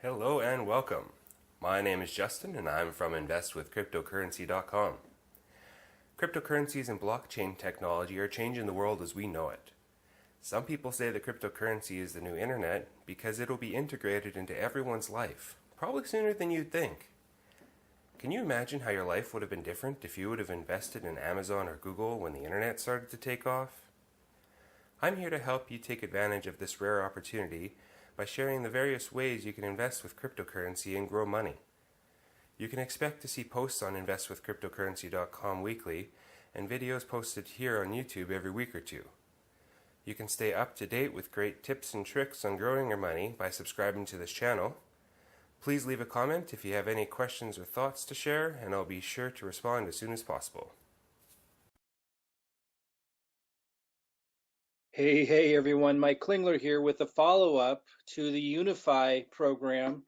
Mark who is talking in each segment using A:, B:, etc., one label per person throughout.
A: Hello and welcome. My name is Justin and I'm from InvestWithCryptocurrency.com. Cryptocurrencies and blockchain technology are changing the world as we know it. Some people say that cryptocurrency is the new internet because it'll be integrated into everyone's life, probably sooner than you'd think. Can you imagine how your life would have been different if you would have invested in Amazon or Google when the internet started to take off? I'm here to help you take advantage of this rare opportunity by sharing the various ways you can invest with cryptocurrency and grow money. You can expect to see posts on InvestWithCryptocurrency.com weekly and videos posted here on YouTube every week or two. You can stay up to date with great tips and tricks on growing your money by subscribing to this channel. Please leave a comment if you have any questions or thoughts to share, and I'll be sure to respond as soon as possible.
B: Hey everyone, Mike Klingler here with a follow-up to the Unifii program.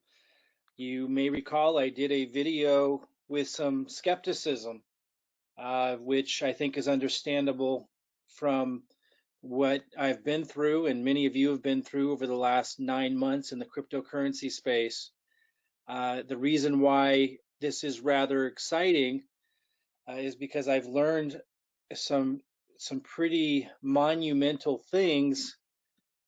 B: You may recall I did a video with some skepticism, which I think is understandable from what I've been through and many of you have been through over the last 9 months in the cryptocurrency space. The reason why this is rather exciting is because I've learned some pretty monumental things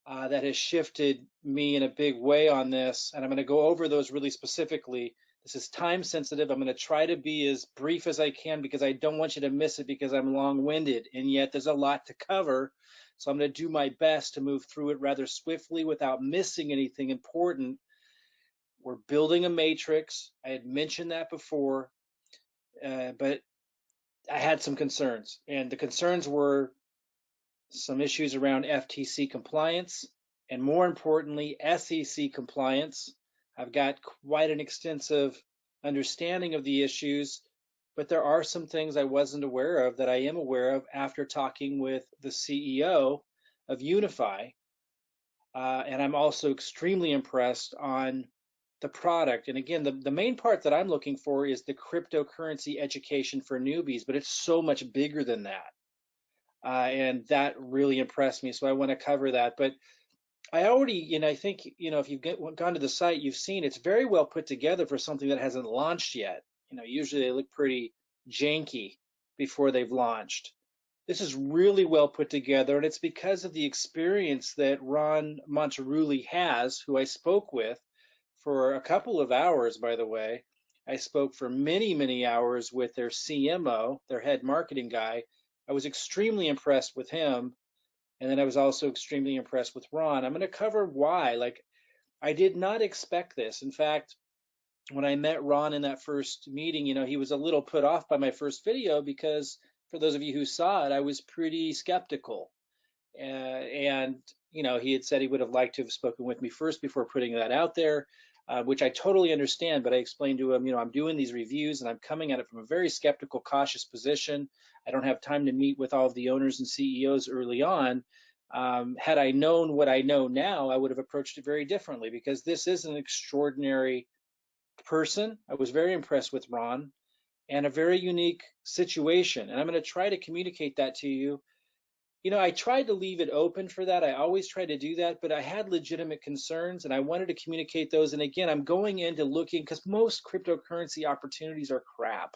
B: that has shifted me in a big way on this, and I'm going to go over those really specifically. This is time sensitive. I'm going to try to be as brief as I can because I don't want you to miss it because I'm long-winded, and yet there's a lot to cover. So I'm going to do my best to move through it rather swiftly without missing anything important. We're building a matrix. I had mentioned that before, but I had some concerns, and the concerns were some issues around FTC compliance, and more importantly, SEC compliance. I've got quite an extensive understanding of the issues, but there are some things I wasn't aware of that I am aware of after talking with the CEO of Unifii. And I'm also extremely impressed on the product. And again, the main part that I'm looking for is the cryptocurrency education for newbies, but it's so much bigger than that. And that really impressed me. So I want to cover that. But I already, I think, if you've gone to the site, you've seen it's very well put together for something that hasn't launched yet. Usually they look pretty janky before they've launched. This is really well put together, and it's because of the experience that Ron Montaruli has, who I spoke with for a couple of hours, by the way. I spoke for many, many hours with their CMO, their head marketing guy. I was extremely impressed with him. And then I was also extremely impressed with Ron. I'm going to cover why. I did not expect this. In fact, when I met Ron in that first meeting, he was a little put off by my first video because for those of you who saw it, I was pretty skeptical. And he had said he would have liked to have spoken with me first before putting that out there, which I totally understand. But I explained to him, I'm doing these reviews and I'm coming at it from a very skeptical, cautious position. I don't have time to meet with all of the owners and CEOs early on. Had I known what I know now, I would have approached it very differently because this is an extraordinary person. I was very impressed with Ron and a very unique situation. And I'm going to try to communicate that to you. I tried to leave it open for that. I always try to do that, but I had legitimate concerns and I wanted to communicate those. And again, I'm going into looking because most cryptocurrency opportunities are crap.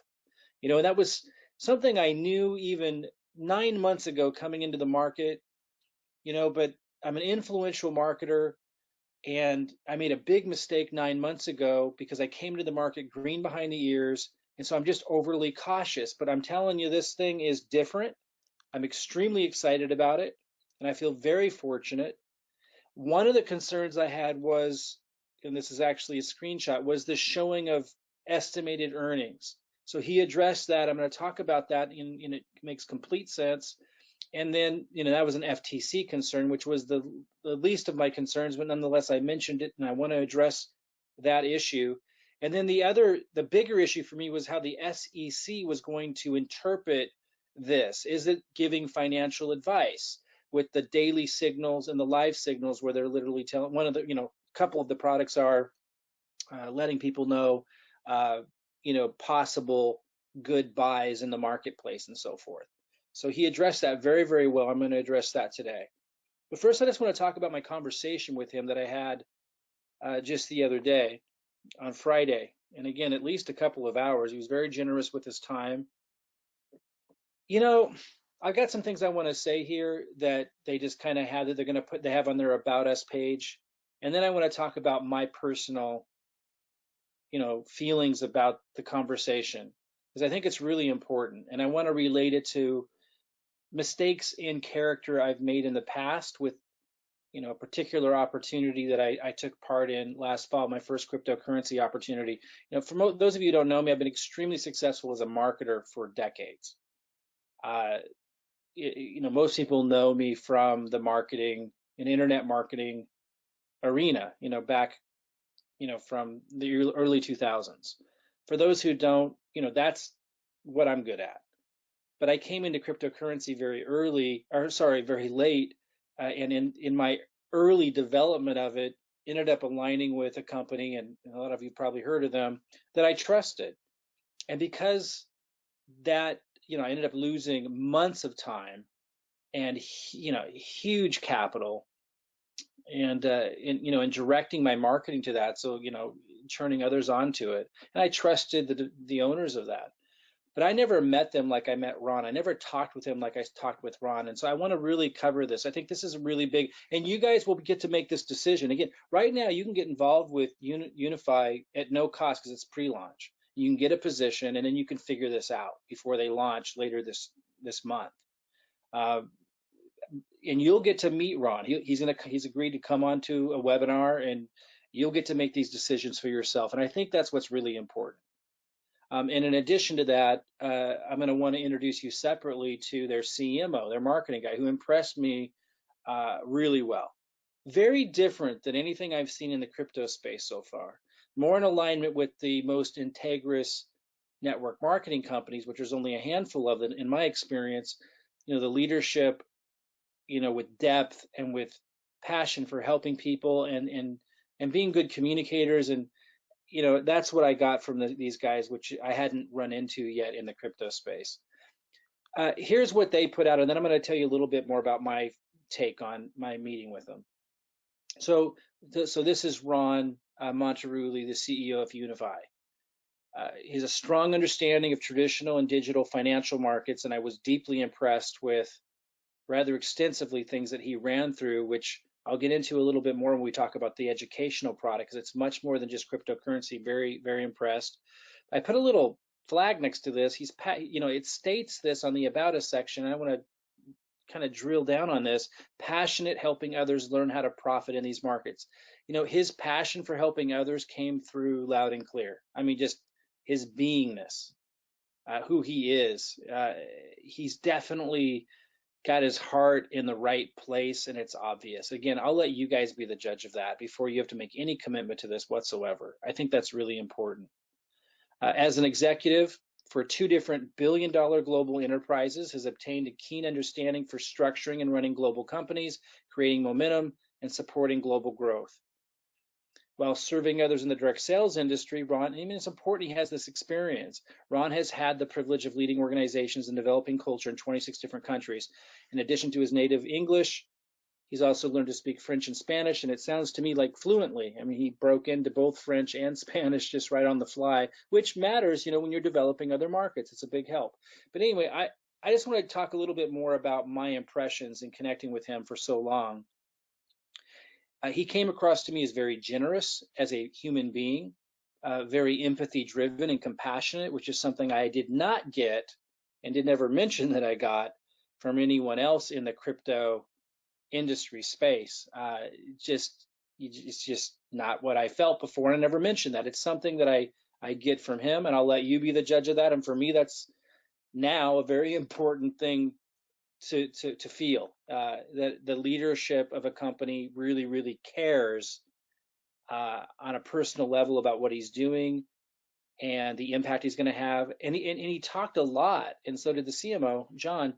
B: And that was something I knew even 9 months ago coming into the market, but I'm an influential marketer and I made a big mistake 9 months ago because I came to the market green behind the ears. And so I'm just overly cautious, but I'm telling you, this thing is different. I'm extremely excited about it, and I feel very fortunate. One of the concerns I had was, and this is actually a screenshot, was the showing of estimated earnings. So he addressed that. I'm going to talk about that, and it makes complete sense. And then, that was an FTC concern, which was the least of my concerns, but nonetheless, I mentioned it, and I want to address that issue. And then the bigger issue for me was how the SEC was going to interpret this. Is it giving financial advice with the daily signals and the live signals where they're literally telling one of the, a couple of the products are letting people know, possible good buys in the marketplace and so forth. So he addressed that very, very well. I'm going to address that today. But first, I just want to talk about my conversation with him that I had just the other day on Friday. And again, at least a couple of hours. He was very generous with his time. You know, I've got some things I want to say here that they just kind of have that they're going to put, they have on their About Us page. And then I want to talk about my personal, feelings about the conversation, because I think it's really important. And I want to relate it to mistakes in character I've made in the past with, a particular opportunity that I took part in last fall, my first cryptocurrency opportunity. For those of you who don't know me, I've been extremely successful as a marketer for decades. Uh, Most people know me from the marketing and internet marketing arena, back, from the early 2000s. For those who don't, that's what I'm good at. But I came into cryptocurrency very late, and in my early development of it, ended up aligning with a company, and a lot of you probably heard of them, that I trusted. And because that, I ended up losing months of time and huge capital, and in directing my marketing to that, so turning others onto it, and I trusted the owners of that. But I never met them like I met Ron. I never talked with him like I talked with Ron. And so I want to really cover this. I think this is really big. And you guys will get to make this decision. Again, right now, you can get involved with Unifii at no cost because it's pre-launch. You can get a position, and then you can figure this out before they launch later this month. And you'll get to meet Ron. He's agreed to come onto a webinar, and you'll get to make these decisions for yourself. And I think that's what's really important. And in addition to that, I'm going to want to introduce you separately to their CMO, their marketing guy, who impressed me really well. Very different than anything I've seen in the crypto space so far. More in alignment with the most integrous network marketing companies, which there's only a handful of them in my experience. The leadership, with depth and with passion for helping people and being good communicators, and that's what I got from these guys, which I hadn't run into yet in the crypto space. Here's what they put out, and then I'm going to tell you a little bit more about my take on my meeting with them. So this is Ron Montaruli, the CEO of Unifii. He has a strong understanding of traditional and digital financial markets, and I was deeply impressed with rather extensively things that he ran through, which I'll get into a little bit more when we talk about the educational product, because it's much more than just cryptocurrency. Very, very impressed. I put a little flag next to this. It states this on the About Us section. And I want to kind of drill down on this. Passionate, helping others learn how to profit in these markets. His passion for helping others came through loud and clear. I mean, just his beingness, who he is. He's definitely got his heart in the right place, and it's obvious. Again, I'll let you guys be the judge of that before you have to make any commitment to this whatsoever. I think that's really important. As an executive for 2 different billion-dollar global enterprises, has obtained a keen understanding for structuring and running global companies, creating momentum, and supporting global growth. While serving others in the direct sales industry, Ron, it's important he has this experience. Ron has had the privilege of leading organizations and developing culture in 26 different countries. In addition to his native English, he's also learned to speak French and Spanish, and it sounds to me like fluently. I mean, he broke into both French and Spanish just right on the fly, which matters, when you're developing other markets. It's a big help. But anyway, I just want to talk a little bit more about my impressions in connecting with him for so long. He came across to me as very generous as a human being, very empathy driven and compassionate, which is something I did not get and did never mention that I got from anyone else in the crypto industry space. It's just not what I felt before, and I never mentioned that. It's something that I get from him, and I'll let you be the judge of that. And for me, that's now a very important thing to feel, that the leadership of a company really, really cares on a personal level about what he's doing and the impact he's going to have. And he talked a lot, and so did the CMO, John,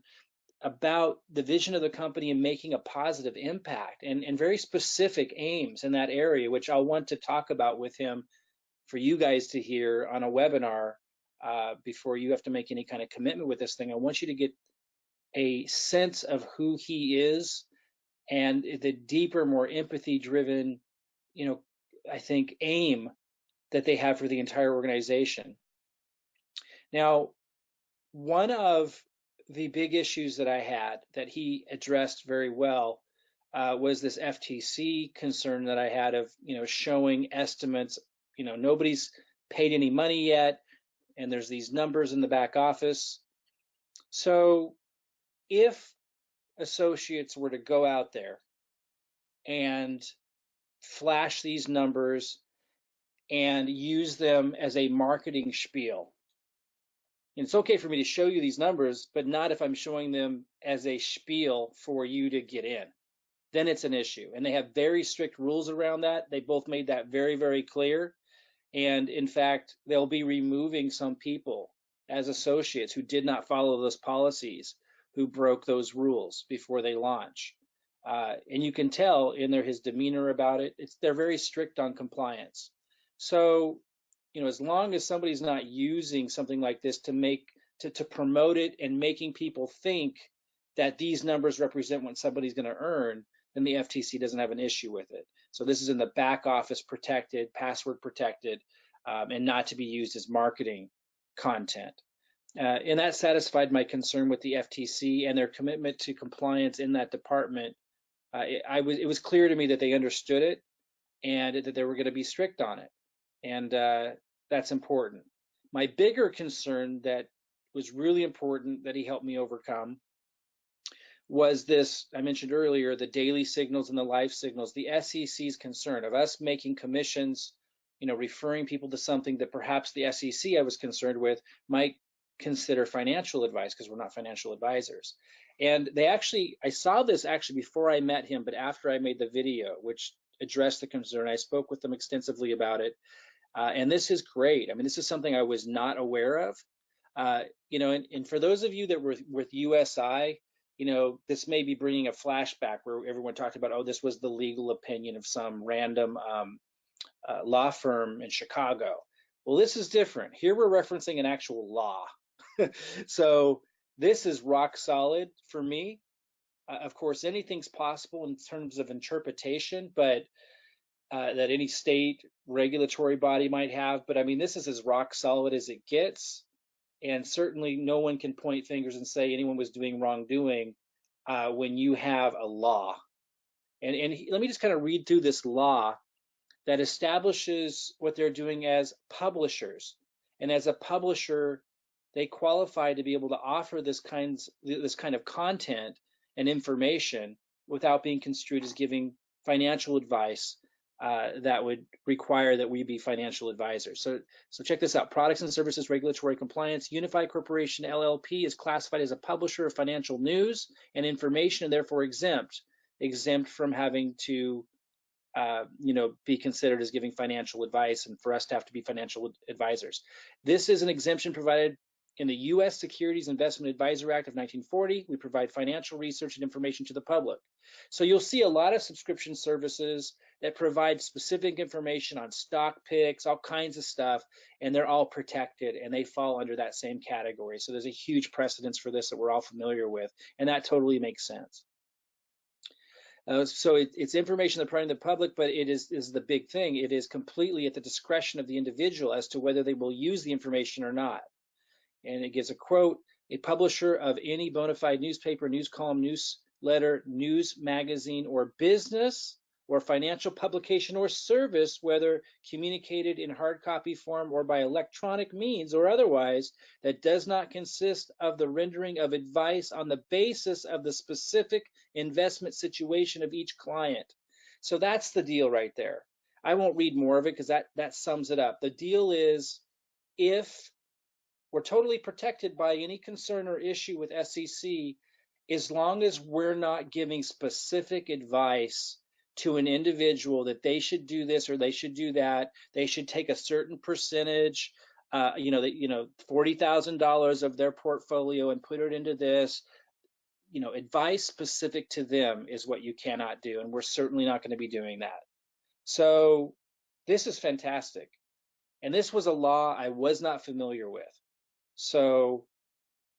B: about the vision of the company and making a positive impact and very specific aims in that area, which I'll want to talk about with him for you guys to hear on a webinar before you have to make any kind of commitment with this thing. I want you to get a sense of who he is and the deeper, more empathy-driven, I think, aim that they have for the entire organization. Now, one of the big issues that I had that he addressed very well was this FTC concern that I had of, showing estimates. Nobody's paid any money yet, and there's these numbers in the back office. So if associates were to go out there and flash these numbers and use them as a marketing spiel, and it's okay for me to show you these numbers, but not if I'm showing them as a spiel for you to get in. Then it's an issue. And they have very strict rules around that. They both made that very, very clear. And in fact, they'll be removing some people as associates who did not follow those policies, who broke those rules before they launch. And you can tell in his demeanor about it, they're very strict on compliance. So, as long as somebody's not using something like this to promote it and making people think that these numbers represent what somebody's going to earn, then the FTC doesn't have an issue with it. So this is in the back office protected, password protected, and not to be used as marketing content. And that satisfied my concern with the FTC and their commitment to compliance in that department. It was clear to me that they understood it and that they were going to be strict on it. And that's important. My bigger concern that was really important that he helped me overcome was this, I mentioned earlier, the daily signals and the live signals, the SEC's concern of us making commissions, referring people to something that perhaps the SEC I was concerned with might consider financial advice because we're not financial advisors. And I saw this actually before I met him, but after I made the video, which addressed the concern. I spoke with them extensively about it. And this is great. I mean, this is something I was not aware of. And for those of you that were with USI, this may be bringing a flashback where everyone talked about, oh, this was the legal opinion of some random law firm in Chicago. Well, this is different. Here we're referencing an actual law. So this is rock solid for me. Of course, anything's possible in terms of interpretation, but that any state regulatory body might have. But I mean, this is as rock solid as it gets. And certainly no one can point fingers and say anyone was doing wrongdoing when you have a law. And let me just kind of read through this law that establishes what they're doing as publishers. And as a publisher, they qualify to be able to offer this kind of content and information without being construed as giving financial advice that would require that we be financial advisors. So check this out. Products and Services Regulatory Compliance. Unifii Corporation LLP is classified as a publisher of financial news and information, and therefore exempt from having to be considered as giving financial advice and for us to have to be financial advisors. This is an exemption provided in the U.S. Securities Investment Advisor Act of 1940. We provide financial research and information to the public. So you'll see a lot of subscription services that provide specific information on stock picks, all kinds of stuff, and they're all protected and they fall under that same category. So there's a huge precedence for this that we're all familiar with, and that totally makes sense. So it's information that's provided to the public, but it is the big thing. It is completely at the discretion of the individual as to whether they will use the information or not. And it gives a quote: a publisher of any bona fide newspaper, news column, newsletter, news magazine, or business or financial publication or service, whether communicated in hard copy form or by electronic means or otherwise, that does not consist of the rendering of advice on the basis of the specific investment situation of each client. So that's the deal right there. I won't read more of it because that sums it up. The deal is, if we're totally protected by any concern or issue with SEC, as long as we're not giving specific advice to an individual that they should do this or they should do that, they should take a certain percentage, $40,000 of their portfolio and put it into this. Advice specific to them is what you cannot do, and we're certainly not going to be doing that. So this is fantastic, and this was a law I was not familiar with. So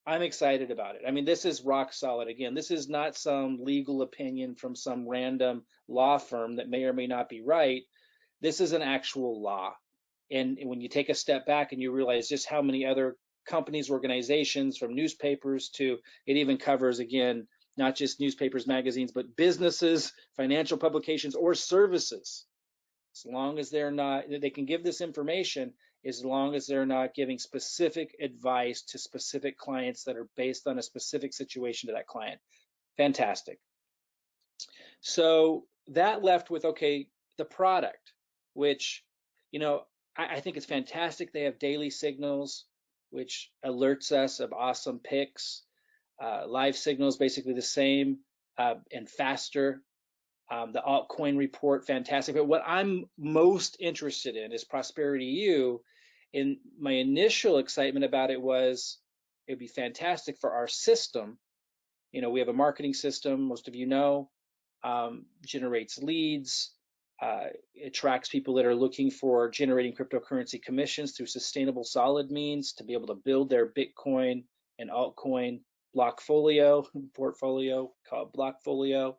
B: I'm excited about it. I mean, this is rock solid. Again, this is not some legal opinion from some random law firm that may or may not be right. This is an actual law. And when you take a step back and you realize just how many other companies, organizations, from newspapers to, it even covers, again, not just newspapers, magazines, but businesses, financial publications, or services. As long as they're not, they can give this information as long as they're not giving specific advice to specific clients that are based on a specific situation to that client. Fantastic. So that left with, okay, the product, which, I think it's fantastic. They have daily signals, which alerts us of awesome picks. Live signals, basically the same and faster. The altcoin report, fantastic. But what I'm most interested in is Prosperity U. And my initial excitement about it was it'd be fantastic for our system. We have a marketing system, most of you know, generates leads. It tracks people that are looking for generating cryptocurrency commissions through sustainable, solid means to be able to build their Bitcoin and altcoin portfolio called Blockfolio.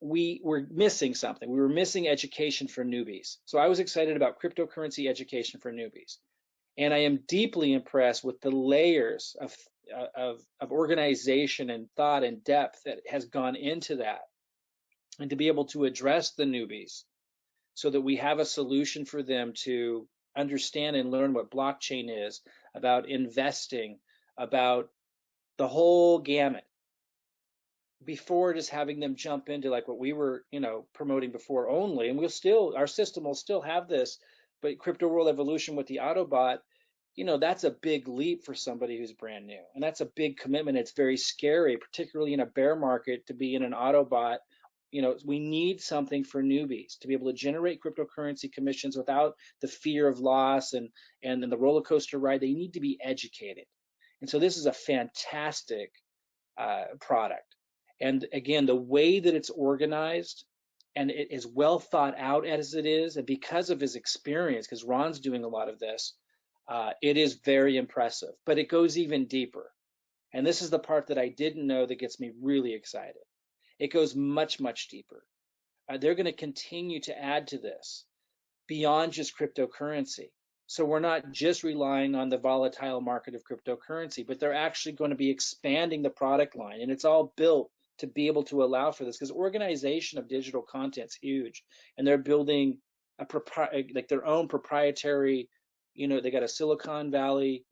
B: We were missing something. We were missing education for newbies. So I was excited about cryptocurrency education for newbies. And I am deeply impressed with the layers of organization and thought and depth that has gone into that. And to be able to address the newbies so that we have a solution for them to understand and learn what blockchain is, about investing, about the whole gamut, before just having them jump into like what we were, promoting before only. And our system will still have this, but Crypto World Evolution with the Autobot, that's a big leap for somebody who's brand new. And that's a big commitment. It's very scary, particularly in a bear market, to be in an Autobot. We need something for newbies to be able to generate cryptocurrency commissions without the fear of loss and the roller coaster ride. They need to be educated. And so this is a fantastic product. And again, the way that it's organized and it is well thought out as it is, and because of his experience, because Ron's doing a lot of this, it is very impressive, but it goes even deeper. And this is the part that I didn't know that gets me really excited. It goes much, much deeper. They're going to continue to add to this beyond just cryptocurrency. So we're not just relying on the volatile market of cryptocurrency, but they're actually going to be expanding the product line. And it's all built to be able to allow for this, because organization of digital content is huge. And they're building their own proprietary, they got a Silicon Valley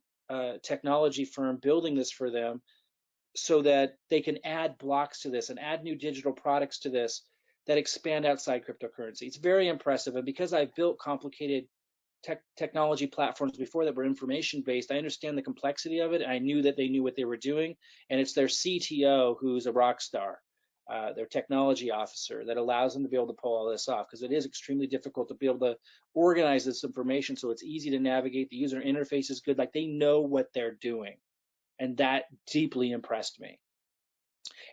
B: technology firm building this for them, so that they can add blocks to this and add new digital products to this that expand outside cryptocurrency. It's very impressive. And because I've built complicated technology platforms before that were information-based, I understand the complexity of it. And I knew that they knew what they were doing. And it's their CTO, who's a rock star, their technology officer, that allows them to be able to pull all this off, because it is extremely difficult to be able to organize this information so it's easy to navigate. The user interface is good. Like, they know what they're doing. And that deeply impressed me.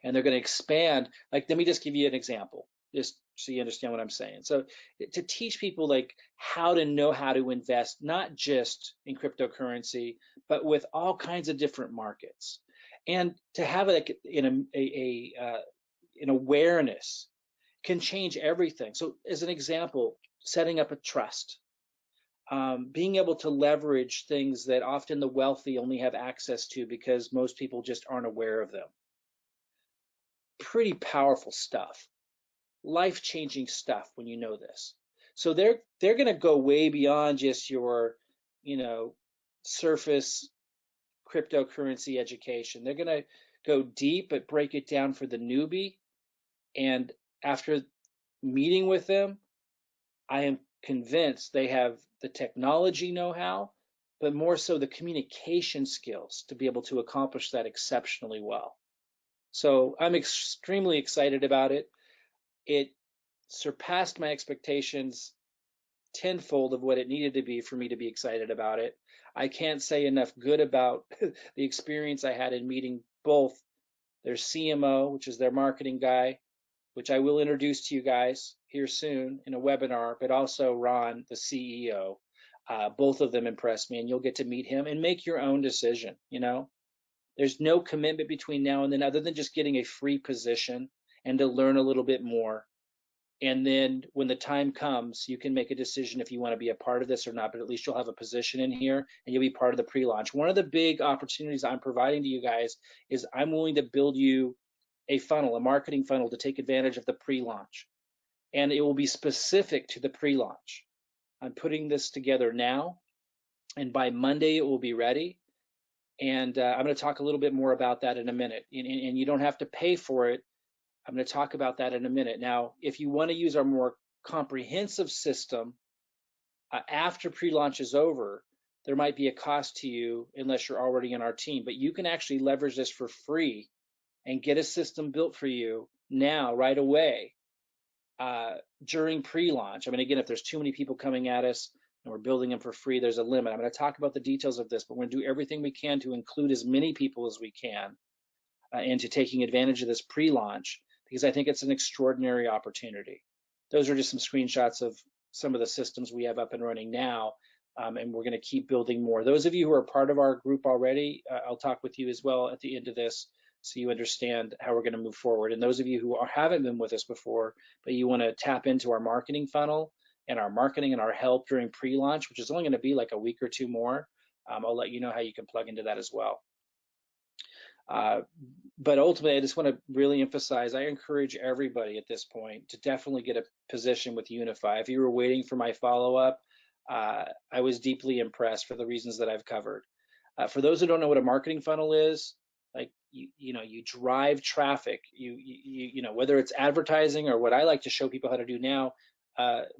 B: And they're going to expand. Like, let me just give you an example, just so you understand what I'm saying. So to teach people like how to know how to invest, not just in cryptocurrency, but with all kinds of different markets, and to have like an awareness can change everything. So as an example, setting up a trust. Being able to leverage things that often the wealthy only have access to because most people just aren't aware of them. Pretty powerful stuff, life-changing stuff when you know this. So they're going to go way beyond just your, surface cryptocurrency education. They're going to go deep, but break it down for the newbie. And after meeting with them, I am convinced they have the technology know-how, but more so the communication skills to be able to accomplish that exceptionally well. So I'm extremely excited about it. It surpassed my expectations tenfold of what it needed to be for me to be excited about it. I can't say enough good about the experience I had in meeting both their CMO, which is their marketing guy, which I will introduce to you guys here soon in a webinar, but also Ron, the CEO. Both of them impressed me, and you'll get to meet him and make your own decision. There's no commitment between now and then other than just getting a free position and to learn a little bit more. And then when the time comes, you can make a decision if you want to be a part of this or not, but at least you'll have a position in here and you'll be part of the pre-launch. One of the big opportunities I'm providing to you guys is I'm willing to build you a funnel, a marketing funnel to take advantage of the pre-launch. And it will be specific to the pre-launch. I'm putting this together now, and by Monday it will be ready. And I'm going to talk a little bit more about that in a minute. And you don't have to pay for it. I'm going to talk about that in a minute. Now, if you want to use our more comprehensive system after pre-launch is over, there might be a cost to you unless you're already in our team. But you can actually leverage this for free and get a system built for you now, right away, during pre-launch. I mean, again, if there's too many people coming at us and we're building them for free, there's a limit. I'm going to talk about the details of this, but we're going to do everything we can to include as many people as we can into taking advantage of this pre-launch, because I think it's an extraordinary opportunity. Those are just some screenshots of some of the systems we have up and running now, and we're going to keep building more. Those of you who are part of our group already, I'll talk with you as well at the end of this so you understand how we're going to move forward. And those of you who haven't been with us before, but you want to tap into our marketing funnel and our marketing and our help during pre-launch, which is only going to be like a week or two more, I'll let you know how you can plug into that as well. But ultimately, I just want to really emphasize, I encourage everybody at this point to definitely get a position with Unifii. If you were waiting for my follow-up, I was deeply impressed for the reasons that I've covered. For those who don't know what a marketing funnel is, like you drive traffic, you know, whether it's advertising or what I like to show people how to do now,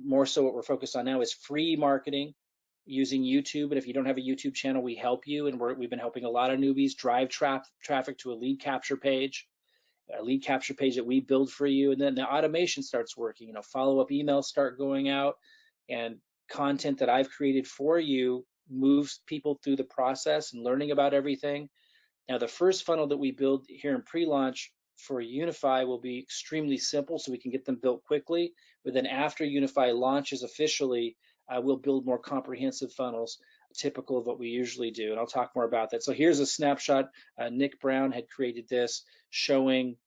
B: more so what we're focused on now is free marketing using YouTube. And if you don't have a YouTube channel, we help you. And we've been helping a lot of newbies drive traffic to a lead capture page that we build for you. And then the automation starts working, you know, follow-up emails start going out, and content that I've created for you moves people through the process and learning about everything. Now, the first funnel that we build here in pre-launch for Unifii will be extremely simple, so we can get them built quickly. But then after Unifii launches officially, we'll build more comprehensive funnels, typical of what we usually do. And I'll talk more about that. So here's a snapshot. Nick Brown had created this, showing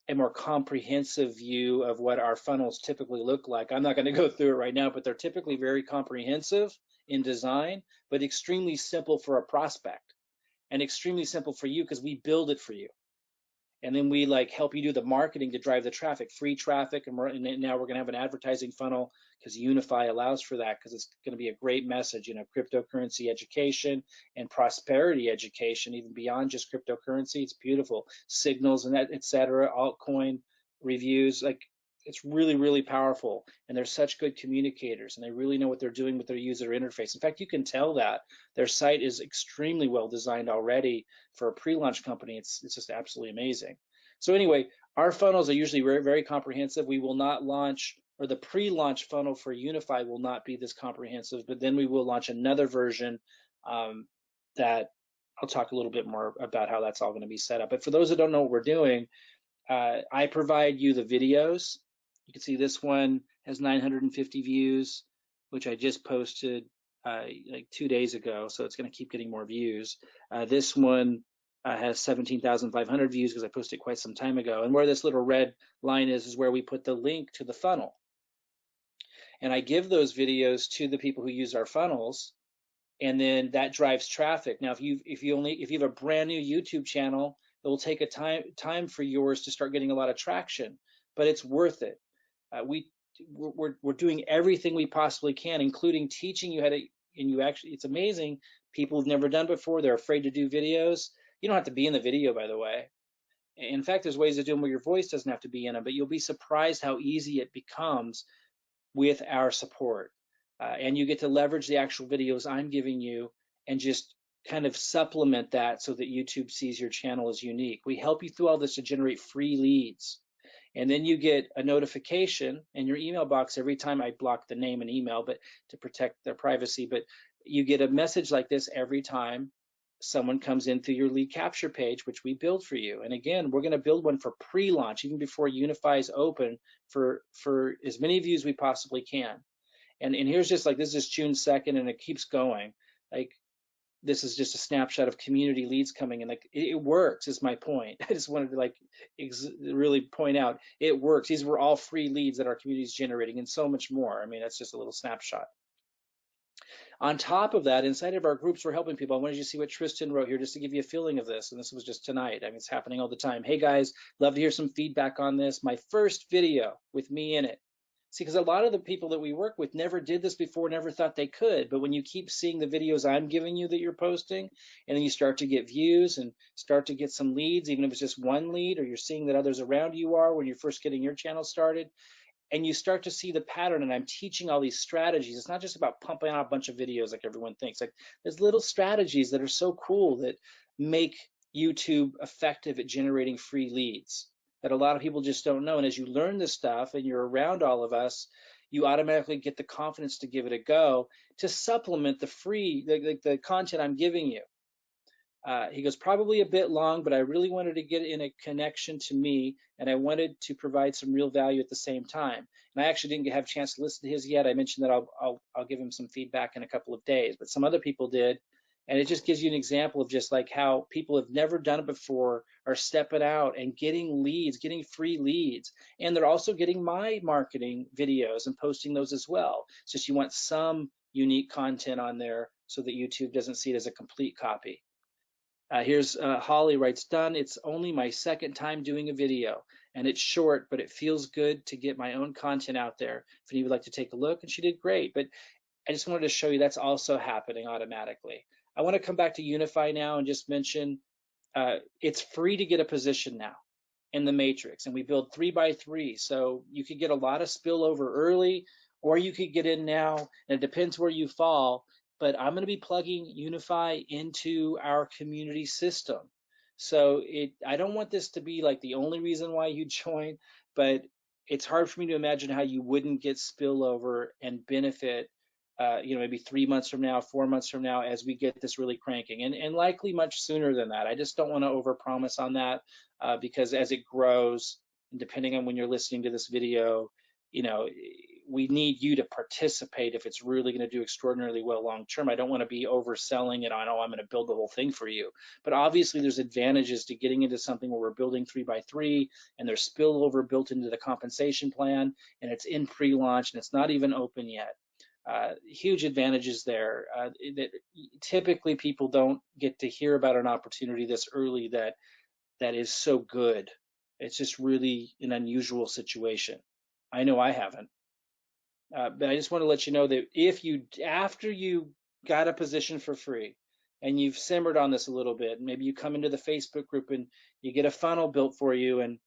B: a more comprehensive view of what our funnels typically look like. I'm not going to go through it right now, but they're typically very comprehensive in design, but extremely simple for a prospect, and extremely simple for you because we build it for you. And then we like help you do the marketing to drive the traffic, free traffic. And now we're going to have an advertising funnel because Unifii allows for that, because it's going to be a great message, you know, cryptocurrency education and prosperity education, even beyond just cryptocurrency. It's beautiful. Signals and that, et cetera, altcoin reviews. Like, it's really, really powerful. And they're such good communicators, and they really know what they're doing with their user interface. In fact, you can tell that their site is extremely well designed already for a pre-launch company. It's just absolutely amazing. So anyway, our funnels are usually very, very comprehensive. We will not launch, or the pre-launch funnel for Unifii will not be this comprehensive, but then we will launch another version that I'll talk a little bit more about how that's all going to be set up. But for those that don't know what we're doing, I provide you the videos. You can see this one has 950 views, which I just posted like 2 days ago, so it's going to keep getting more views. This one has 17,500 views because I posted it quite some time ago. And where this little red line is where we put the link to the funnel. And I give those videos to the people who use our funnels, and then that drives traffic. Now, if you have a brand new YouTube channel, it will take a time for yours to start getting a lot of traction, but it's worth it. We're doing everything we possibly can, including teaching you how to. And you actually, it's amazing. People who've never done before, they're afraid to do videos. You don't have to be in the video, by the way. In fact, there's ways to do them where your voice doesn't have to be in them, but you'll be surprised how easy it becomes with our support. And you get to leverage the actual videos I'm giving you and just kind of supplement that so that YouTube sees your channel as unique. We help you through all this to generate free leads. And then you get a notification in your email box every time. I block the name and email, but to protect their privacy. But you get a message like this every time someone comes in through your lead capture page, which we build for you. And again, we're going to build one for pre-launch, even before Unifii is open, for as many views we possibly can. And here's just like, this is June 2nd, and it keeps going. Like, this is just a snapshot of community leads coming in. Like it works is my point. I just wanted to like really point out it works. These were all free leads that our community is generating and so much more. I mean, that's just a little snapshot. On top of that, inside of our groups, we're helping people. I wanted you to see what Tristan wrote here just to give you a feeling of this. And this was just tonight. I mean, it's happening all the time. Hey guys, love to hear some feedback on this. My first video with me in it. See, because a lot of the people that we work with never did this before, never thought they could. But when you keep seeing the videos I'm giving you that you're posting, and then you start to get views and start to get some leads, even if it's just one lead, or you're seeing that others around you are when you're first getting your channel started, and you start to see the pattern, and I'm teaching all these strategies. It's not just about pumping out a bunch of videos like everyone thinks. Like there's little strategies that are so cool that make YouTube effective at generating free leads that a lot of people just don't know. And as you learn this stuff and you're around all of us, you automatically get the confidence to give it a go to supplement the free, the content I'm giving you. He goes, probably a bit long, but I really wanted to get in a connection to me, and I wanted to provide some real value at the same time. And I actually didn't have a chance to listen to his yet. I mentioned that I'll give him some feedback in a couple of days, but some other people did. And it just gives you an example of just like how people have never done it before are stepping out and getting leads, getting free leads. And they're also getting my marketing videos and posting those as well. It's just you want some unique content on there so that YouTube doesn't see it as a complete copy. Here's Holly writes, done. It's only my second time doing a video, and it's short, but it feels good to get my own content out there. If any would like to take a look, and she did great. But I just wanted to show you that's also happening automatically. I want to come back to Unifii now and just mention it's free to get a position now in the matrix, and we build 3x3, so you could get a lot of spillover early, or you could get in now, and it depends where you fall. But I'm going to be plugging Unifii into our community system. So I don't want this to be like the only reason why you join, but it's hard for me to imagine how you wouldn't get spillover and benefit, maybe 3 months from now, 4 months from now, as we get this really cranking, and likely much sooner than that. I just don't want to overpromise on that because as it grows, and depending on when you're listening to this video, we need you to participate if it's really going to do extraordinarily well long term. I don't want to be overselling it on, oh, I'm going to build the whole thing for you. But obviously there's advantages to getting into something where we're building 3x3 and there's spillover built into the compensation plan, and it's in pre-launch and it's not even open yet. Huge advantages there that typically people don't get to hear about an opportunity this early that is so good. It's just really an unusual situation. I know I haven't. But I just want to let you know that after you got a position for free and you've simmered on this a little bit, maybe you come into the Facebook group and you get a funnel built for you, and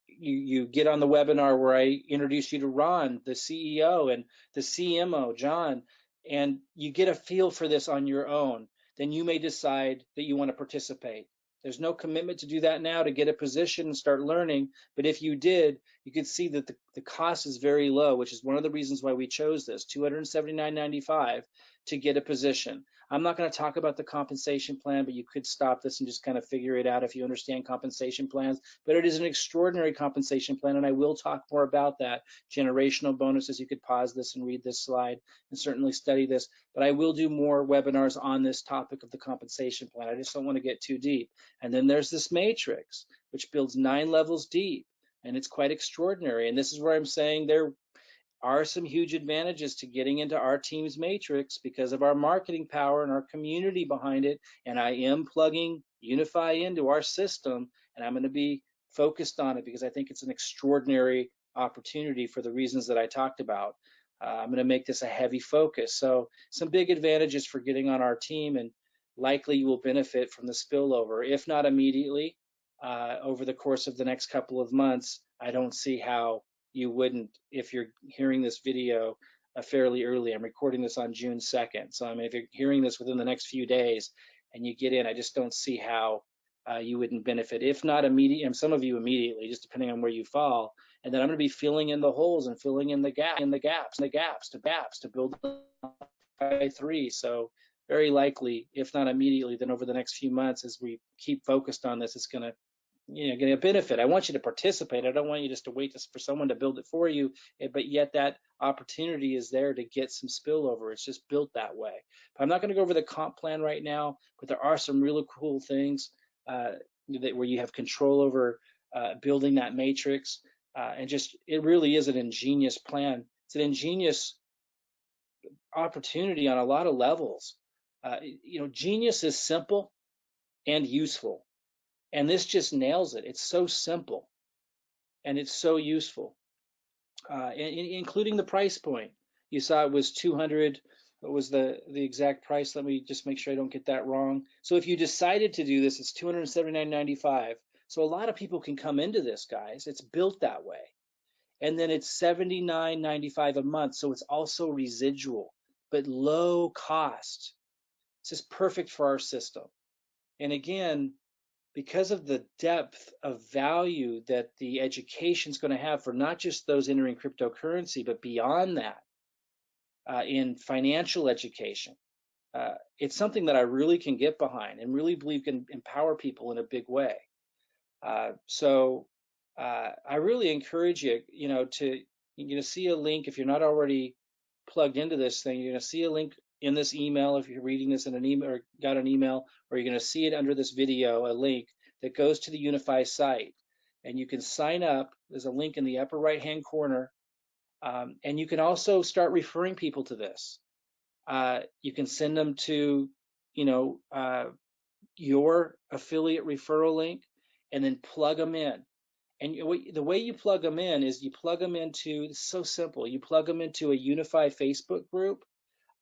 B: you get on the webinar where I introduce you to Ron, the CEO, and the CMO, John, and you get a feel for this on your own, then you may decide that you want to participate. There's no commitment to do that now to get a position and start learning, but if you did, you could see that the cost is very low, which is one of the reasons why we chose this, $279.95 to get a position. I'm not going to talk about the compensation plan, but you could stop this and just kind of figure it out if you understand compensation plans. But it is an extraordinary compensation plan, and I will talk more about that. Generational bonuses, you could pause this and read this slide and certainly study this. But I will do more webinars on this topic of the compensation plan. I just don't want to get too deep. And then there's this matrix, which builds 9 levels deep, and it's quite extraordinary. And this is where I'm saying there are some huge advantages to getting into our team's matrix because of our marketing power and our community behind it. And I am plugging Unifii into our system, and I'm going to be focused on it because I think it's an extraordinary opportunity for the reasons that I talked about. I'm going to make this a heavy focus. So some big advantages for getting on our team, and likely you will benefit from the spillover, if not immediately, over the course of the next couple of months. I don't see how you wouldn't if you're hearing this video fairly early. I'm recording this on June 2nd. So I mean, if you're hearing this within the next few days and you get in, I just don't see how you wouldn't benefit, if not immediately, and some of you immediately, just depending on where you fall. And then I'm going to be filling in the holes and filling in the gaps to build by 3. So very likely, if not immediately, then over the next few months, as we keep focused on this, it's going to getting a benefit. I want you to participate. I don't want you just to wait for someone to build it for you, but yet that opportunity is there to get some spillover. It's just built that way. But I'm not going to go over the comp plan right now, but there are some really cool things where you have control over building that matrix. And just, it really is an ingenious plan. It's an ingenious opportunity on a lot of levels. Genius is simple and useful. And this just nails it. It's so simple and it's so useful, including the price point. You saw it was 200. What was the exact price? Let me just make sure I don't get that wrong. So if you decided to do this, it's $279.95. So a lot of people can come into this, guys. It's built that way. And then it's $79.95 a month. So it's also residual, but low cost. It's just perfect for our system. And again, because of the depth of value that the education is going to have for not just those entering cryptocurrency, but beyond that, in financial education, it's something that I really can get behind and really believe can empower people in a big way. So I really encourage you, you're going to see a link if you're not already plugged into this thing. You're going to see a link in this email if you're reading this in an email or got an email, or you're going to see it under this video, a link that goes to the Unifii site, and you can sign up. There's a link in the upper right hand corner, and you can also start referring people to this. You can send them to your affiliate referral link and then plug them in. And the way you plug them in is you plug them into, it's so simple, you plug them into a Unifii Facebook group.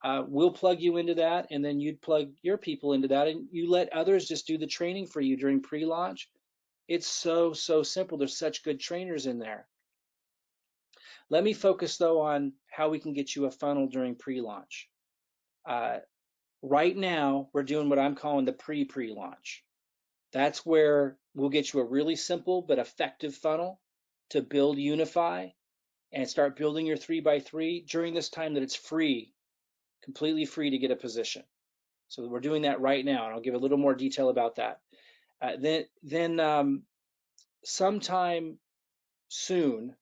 B: We'll plug you into that, and then you'd plug your people into that, and you let others just do the training for you during pre-launch. It's so simple. There's such good trainers in there. Let me focus, though, on how we can get you a funnel during pre-launch. Right now, we're doing what I'm calling the pre-launch. That's where we'll get you a really simple but effective funnel to build Unifii and start building your 3x3 during this time that it's free. Completely free to get a position. So we're doing that right now, and I'll give a little more detail about that. Then sometime soon,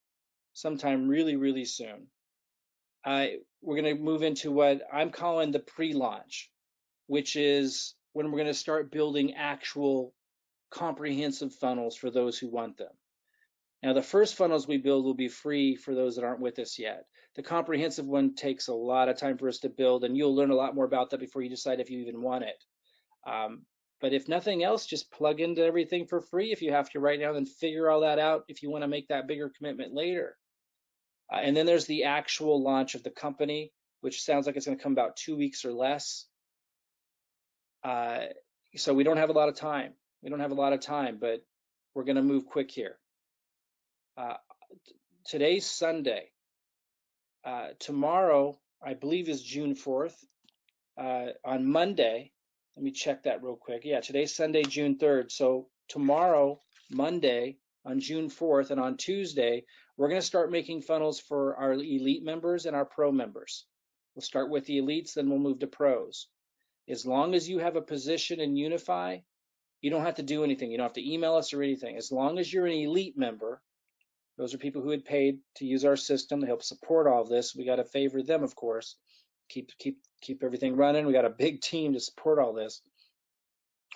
B: sometime really soon, we're going to move into what I'm calling the pre-launch, which is when we're going to start building actual comprehensive funnels for those who want them. Now, the first funnels we build will be free for those that aren't with us yet. The comprehensive one takes a lot of time for us to build, and you'll learn a lot more about that before you decide if you even want it. But if nothing else, just plug into everything for free if you have to right now, then figure all that out if you want to make that bigger commitment later. And then there's the actual launch of the company, which sounds like it's going to come about 2 weeks or less. So we don't have a lot of time. But we're going to move quick here. Today's Sunday. Tomorrow, I believe, is June 4th. On Monday, let me check that real quick. Yeah, today's Sunday, June 3rd. So tomorrow, Monday, on June 4th, and on Tuesday, we're going to start making funnels for our elite members and our pro members. We'll start with the elites, then we'll move to pros. As long as you have a position in Unifii, you don't have to do anything. You don't have to email us or anything. As long as you're an elite member, those are people who had paid to use our system to help support all of this. We got to favor them, of course. Keep everything running. We got a big team to support all this.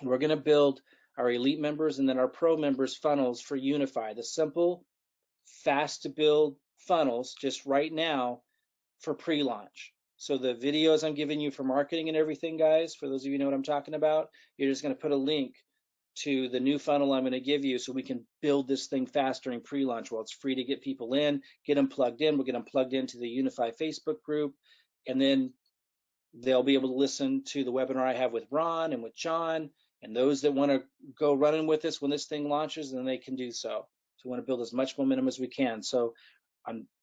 B: We're going to build our elite members and then our pro members funnels for Unifii. The simple, fast to build funnels just right now for pre-launch. So the videos I'm giving you for marketing and everything, guys, for those of you who know what I'm talking about, you're just going to put a link to the new funnel I'm going to give you so we can build this thing fast during pre-launch. Well, it's free to get people in, get them plugged in. We'll get them plugged into the Unifii Facebook group, and then they'll be able to listen to the webinar I have with Ron and with John, and those that want to go running with us when this thing launches, then they can do so. So we want to build as much momentum as we can. So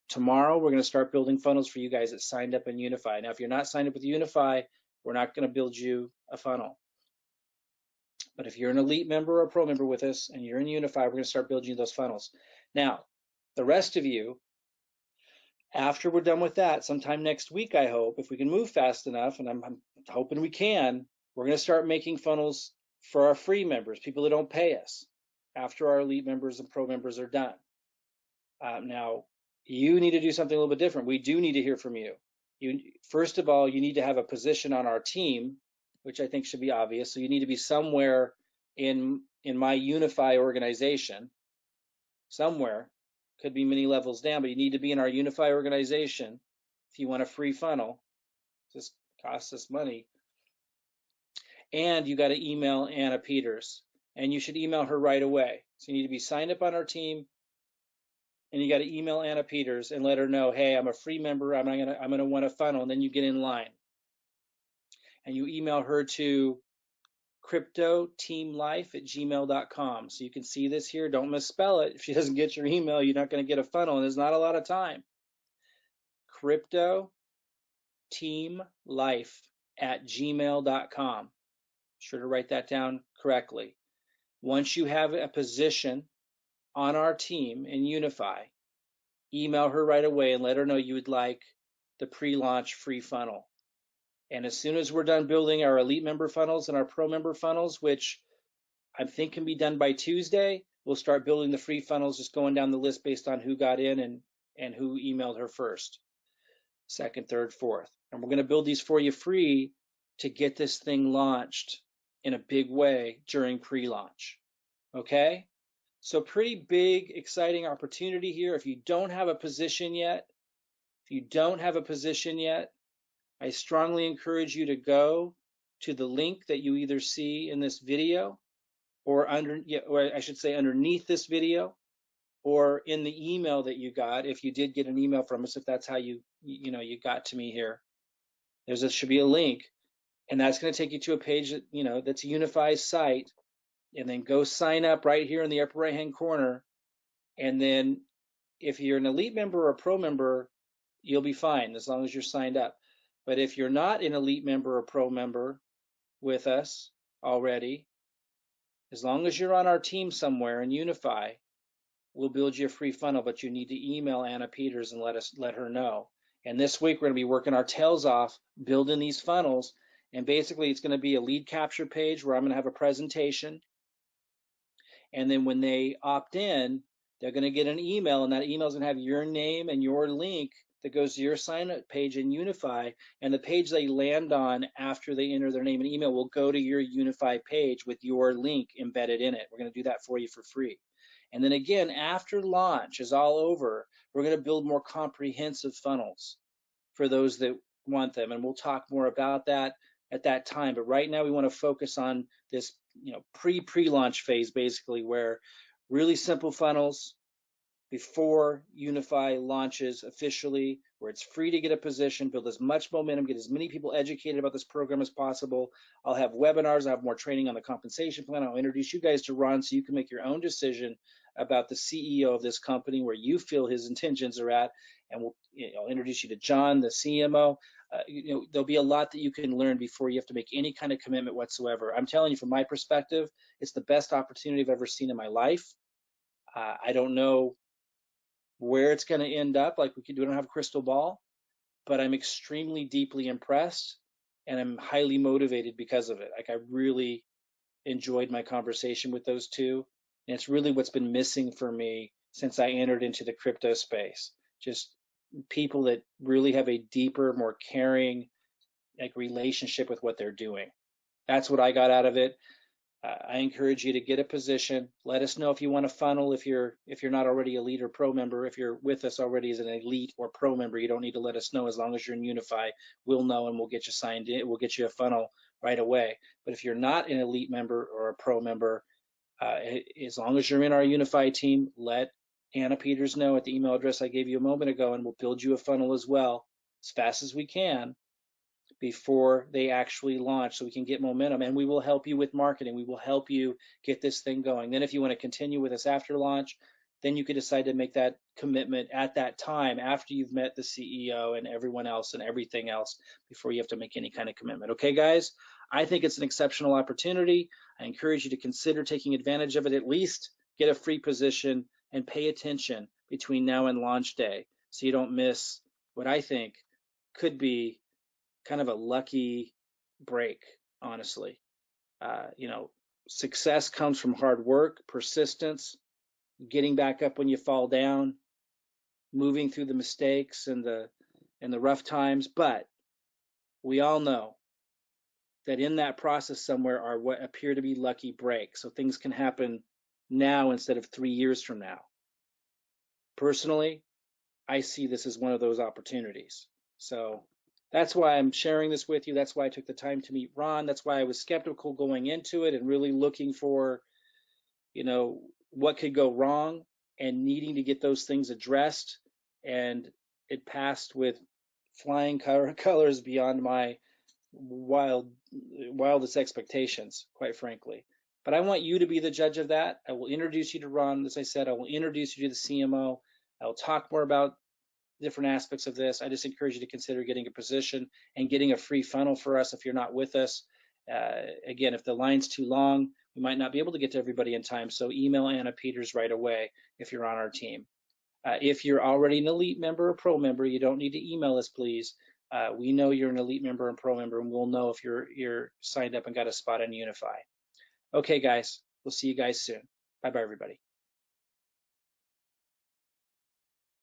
B: tomorrow, we're going to start building funnels for you guys that signed up in Unifii. Now, if you're not signed up with Unifii, we're not going to build you a funnel. But if you're an elite member or a pro member with us and you're in Unifii, we're going to start building you those funnels. Now, the rest of you, after we're done with that, sometime next week, I hope, if we can move fast enough, and I'm hoping we can, we're going to start making funnels for our free members, people that don't pay us. after our elite members and pro members are done. Now, you need to do something a little bit different. We do need to hear from you. First of all, you need to have a position on our team, which I think should be obvious. So you need to be somewhere in my Unifii organization, somewhere. Could be many levels down, but you need to be in our Unifii organization if you want a free funnel. Just costs us money. And you got to email Anna Peters, and you should email her right away. So you need to be signed up on our team, and you got to email Anna Peters and let her know, hey, I'm a free member. I'm gonna want a funnel, and then you get in line. And you email her to cryptoteamlife@gmail.com. So you can see this here. Don't misspell it. If she doesn't get your email, you're not going to get a funnel, and there's not a lot of time. cryptoteamlife@gmail.com. Sure to write that down correctly. Once you have a position on our team in Unifii, email her right away and let her know you would like the pre-launch free funnel. And as soon as we're done building our elite member funnels and our pro member funnels, which I think can be done by Tuesday, we'll start building the free funnels, just going down the list based on who got in and who emailed her first, second, third, fourth. And we're going to build these for you free to get this thing launched in a big way during pre-launch. Okay? So pretty big, exciting opportunity here. If you don't have a position yet, I strongly encourage you to go to the link that you either see in this video or underneath this video, or in the email that you got, if you did get an email from us, if that's how you got to me here. Should be a link, and that's going to take you to a page that, that's Unifii's site, and then go sign up right here in the upper right-hand corner. And then if you're an elite member or a pro member, you'll be fine as long as you're signed up. But if you're not an elite member or pro member with us already, as long as you're on our team somewhere in Unifii, we'll build you a free funnel, but you need to email Anna Peters and let her know. And this week we're going to be working our tails off building these funnels. And basically it's going to be a lead capture page where I'm going to have a presentation. And then when they opt in, they're going to get an email, and that email is going to have your name and your link that goes to your sign up page in Unifii. And the page they land on after they enter their name and email will go to your Unifii page with your link embedded in it. We're going to do that for you for free. And then again, after launch is all over, we're going to build more comprehensive funnels for those that want them. And we'll talk more about that at that time. But right now we want to focus on this, pre-launch phase, basically, where really simple funnels before Unifii launches officially, where it's free to get a position, build as much momentum, get as many people educated about this program as possible. I'll have webinars, I'll have more training on the compensation plan. I'll introduce you guys to Ron so you can make your own decision about the CEO of this company, where you feel his intentions are at. And I'll introduce you to John, the CMO. There'll be a lot that you can learn before you have to make any kind of commitment whatsoever. I'm telling you, from my perspective, it's the best opportunity I've ever seen in my life. I don't know where it's going to end up. We don't have a crystal ball, but I'm extremely deeply impressed, and I'm highly motivated because of it. I really enjoyed my conversation with those two, and it's really what's been missing for me since I entered into the crypto space. Just people that really have a deeper, more caring, relationship with what they're doing. That's what I got out of it. I encourage you to get a position. Let us know if you want a funnel. If you're not already a elite or pro member, if you're with us already as an elite or pro member, you don't need to let us know. As long as you're in Unifii, we'll know and we'll get you signed in. We'll get you a funnel right away. But if you're not an elite member or a pro member, as long as you're in our Unifii team, let Anna Peters know at the email address I gave you a moment ago, and we'll build you a funnel as well as fast as we can before they actually launch, so we can get momentum. And we will help you with marketing. We will help you get this thing going. Then if you want to continue with us after launch, then you could decide to make that commitment at that time after you've met the CEO and everyone else and everything else, before you have to make any kind of commitment. Okay, guys, I think it's an exceptional opportunity. I encourage you to consider taking advantage of it. At least get a free position and pay attention between now and launch day, so you don't miss what I think could be kind of a lucky break, honestly. Success comes from hard work, persistence, getting back up when you fall down, moving through the mistakes and the rough times. But we all know that in that process somewhere are what appear to be lucky breaks. So things can happen now instead of 3 years from now. Personally, I see this as one of those opportunities. So that's why I'm sharing this with you. That's why I took the time to meet Ron. That's why I was skeptical going into it and really looking for, what could go wrong and needing to get those things addressed. And it passed with flying colors beyond my wildest expectations, quite frankly. But I want you to be the judge of that. I will introduce you to Ron. As I said, I will introduce you to the CMO. I will talk more about different aspects of this. I just encourage you to consider getting a position and getting a free funnel for us if you're not with us. Again, if the line's too long, we might not be able to get to everybody in time. So email Anna Peters right away if you're on our team. If you're already an elite member or pro member, you don't need to email us, please. We know you're an elite member and pro member, and we'll know if you're signed up and got a spot on Unifii. Okay, guys, we'll see you guys soon. Bye-bye, everybody.